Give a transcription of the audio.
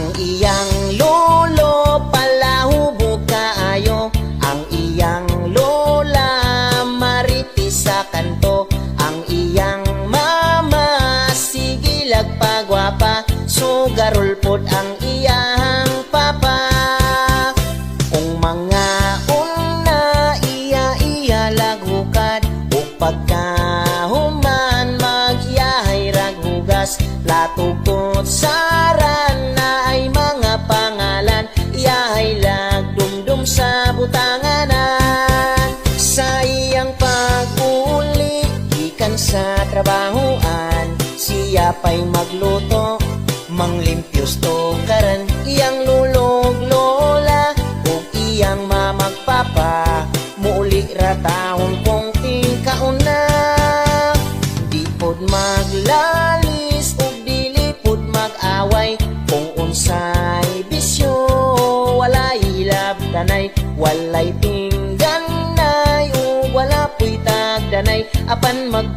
Ang iyang lolo palahubog kaayo, ang iyang lola maritis sa kanto, ang iyang mama sigilag pagwapa, sugarol pod ang iyang papa. Kung mga una iya laghukad, o pagkahuman magyahay raghugas, latugtod saran na ay mga pangalan, iyahay lagdumdum sa butanganan. Sa iyang pag-uli ikan sa trabahoan, siya pa'y magluto manglimpyos to karan, iyang lulog lola ug iyang mamagpapa muuli ra taon kong tingkauna. Di pod maglalis ug dili pod mag-away, kung unsay bisyo walay labdanay, walay pingganay ug wala puy tagdanay, apan mag